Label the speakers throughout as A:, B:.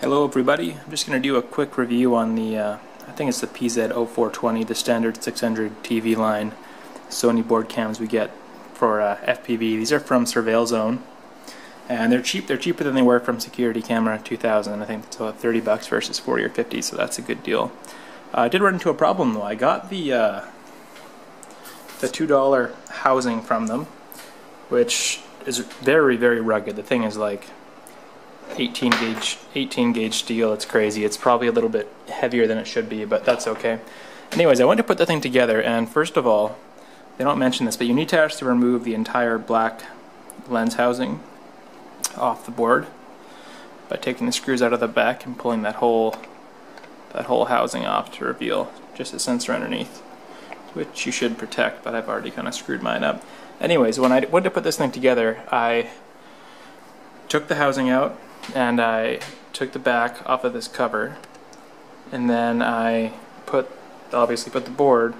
A: Hello everybody, I'm just going to do a quick review on the, I think it's the PZ0420, the standard 600 TV line Sony board cams we get for FPV. These are from Surveilzone, and they're cheap. They're cheaper than they were from Security Camera 2000. I think it's about $30 versus 40 or 50, so that's a good deal. I did run into a problem though. I got the $2 housing from them, which is very, very rugged. The thing is like 18 gauge steel. It's crazy. It's probably a little bit heavier than it should be, but that's okay. Anyways, I went to put the thing together, and first of all, they don't mention this, but you need to actually remove the entire black lens housing off the board by taking the screws out of the back and pulling that whole housing off to reveal just a sensor underneath, which you should protect, but I've already kind of screwed mine up. Anyways, when I went to put this thing together, I took the housing out and I took the back off of this cover, and then I obviously put the board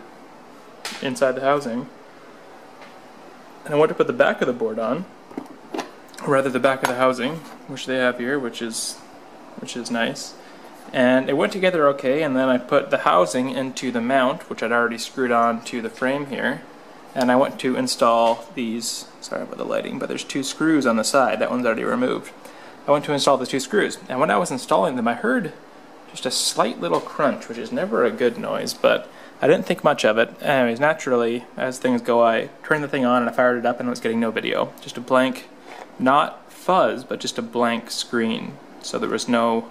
A: inside the housing, and I went to put the back of the board on, or rather the back of the housing, which they have here, which is nice, and it went together okay. And then I put the housing into the mount, which I'd already screwed on to the frame here, and I went to install these, sorry about the lighting, but there's two screws on the side. That one's already removed. I went to install the two screws, and when I was installing them I heard just a slight little crunch, which is never a good noise, but I didn't think much of it. Anyways, naturally, as things go, I turned the thing on and I fired it up and it was getting no video. Just a blank, not fuzz, but just a blank screen. So there was no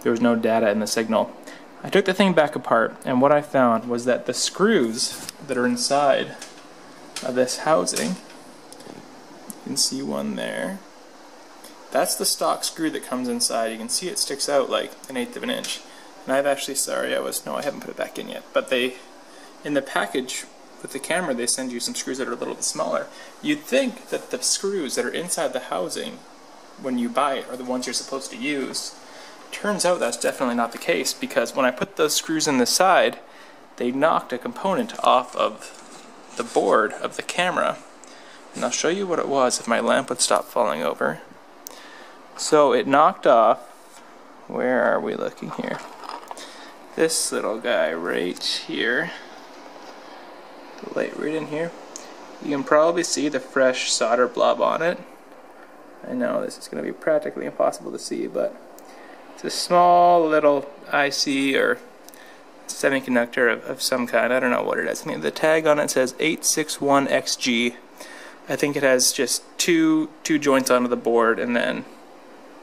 A: data in the signal. I took the thing back apart, and what I found was that the screws that are inside of this housing, you can see one there, that's the stock screw that comes inside. You can see it sticks out like 1/8 of an inch. And I've actually, I haven't put it back in yet, but in the package with the camera, they send you some screws that are a little bit smaller. You'd think that the screws that are inside the housing when you buy it are the ones you're supposed to use. Turns out that's definitely not the case, because when I put those screws in the side, they knocked a component off of the board of the camera. And I'll show you what it was if my lamp would stop falling over. So it knocked off, where are we looking here? This little guy right here, the light right in here. You can probably see the fresh solder blob on it. I know this is going to be practically impossible to see, but it's a small little IC or semiconductor of some kind. I don't know what it is. I mean, the tag on it says 861XG. I think it has just two joints onto the board, and then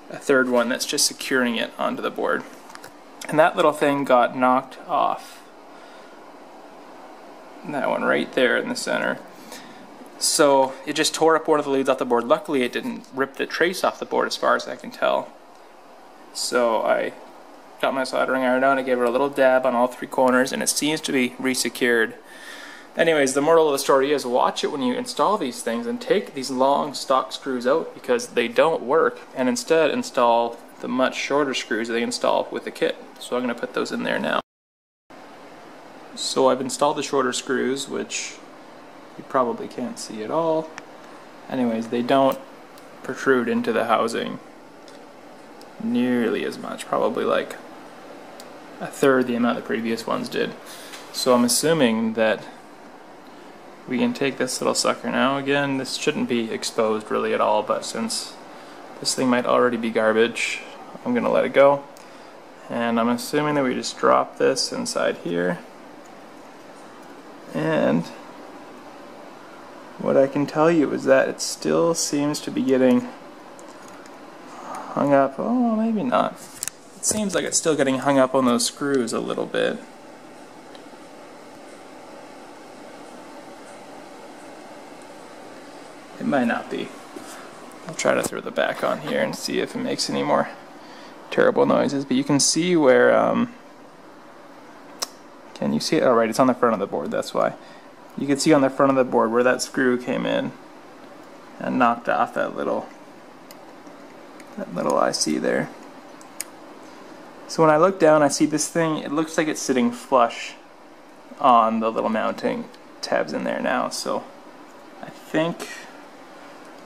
A: a third one that's just securing it onto the board. And that little thing got knocked off. That one right there in the center. So it just tore up one of the leads off the board. Luckily it didn't rip the trace off the board as far as I can tell. So I got my soldering iron out and I gave it a little dab on all three corners, and it seems to be resecured. Anyways, the moral of the story is watch it when you install these things and take these long stock screws out, because they don't work, and instead install the much shorter screws that they install with the kit. So I'm going to put those in there now. So I've installed the shorter screws, which you probably can't see at all. Anyways, they don't protrude into the housing nearly as much, probably like a third the amount the previous ones did. So I'm assuming that we can take this little sucker now. Again, this shouldn't be exposed really at all, but since this thing might already be garbage, I'm going to let it go. And I'm assuming that we just drop this inside here. And what I can tell you is that it still seems to be getting hung up. Oh, maybe not. It seems like it's still getting hung up on those screws a little bit. It might not be. I'll try to throw the back on here and see if it makes any more terrible noises. But you can see where, can you see it? Oh, right, it's on the front of the board, that's why. You can see on the front of the board where that screw came in and knocked off that little IC there. So when I look down, I see this thing, it looks like it's sitting flush on the little mounting tabs in there now. So I think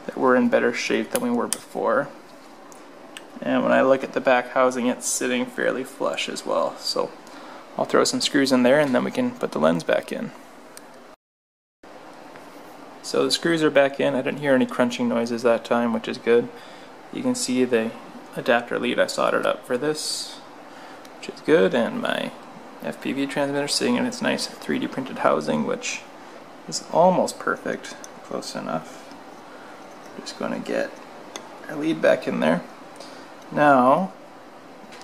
A: that we're in better shape than we were before. And when I look at the back housing, it's sitting fairly flush as well. So I'll throw some screws in there and then we can put the lens back in. So the screws are back in. I didn't hear any crunching noises that time, which is good. You can see the adapter lead I soldered up for this, which is good, and my FPV transmitter sitting in its nice 3D printed housing, which is almost perfect, close enough. Just going to get our lead back in there. Now,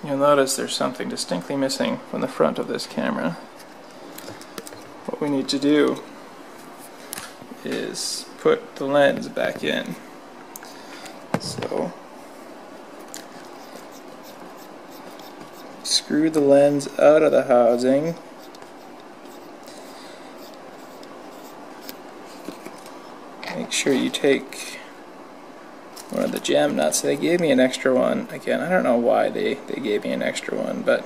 A: you'll notice there's something distinctly missing from the front of this camera. What we need to do is put the lens back in. So, screw the lens out of the housing. Make sure you take one of the jam nuts. They gave me an extra one. Again, I don't know why they gave me an extra one, but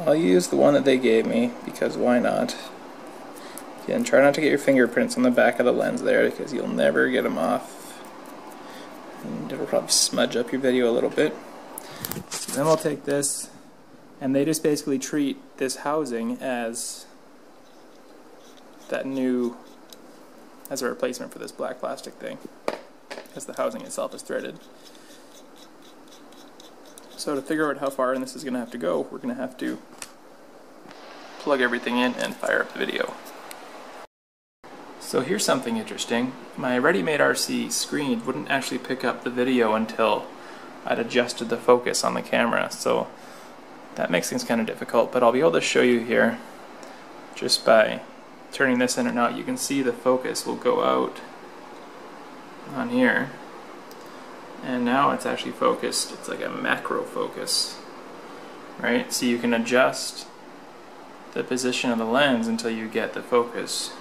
A: I'll use the one that they gave me because why not? Again, try not to get your fingerprints on the back of the lens there because you'll never get them off. And it'll probably smudge up your video a little bit. So then we'll take this, and they just basically treat this housing as as a replacement for this black plastic thing, because the housing itself is threaded. So to figure out how far in this is going to have to go, we're going to have to plug everything in and fire up the video. So here's something interesting. My ready-made RC screen wouldn't actually pick up the video until I'd adjusted the focus on the camera, so that makes things kind of difficult, but I'll be able to show you here just by turning this in and out. You can see the focus will go out on here, and now it's actually focused. It's like a macro focus, right? So you can adjust the position of the lens until you get the focus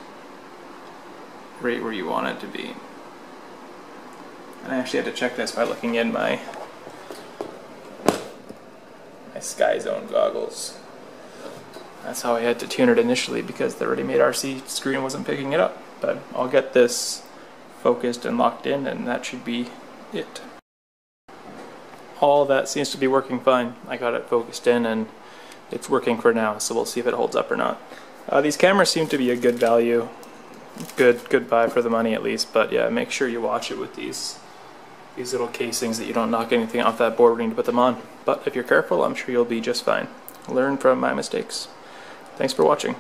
A: right where you want it to be. And I actually had to check this by looking in my Sky Zone goggles. That's how I had to tune it initially because the ready-made RC screen wasn't picking it up. But I'll get this focused and locked in, and that should be it. All that seems to be working fine. I got it focused in and it's working for now, so we'll see if it holds up or not. These cameras seem to be a good value. Good buy for the money at least, but yeah, make sure you watch it with these little casings that you don't knock anything off that board when you need to put them on. But if you're careful, I'm sure you'll be just fine. Learn from my mistakes. Thanks for watching.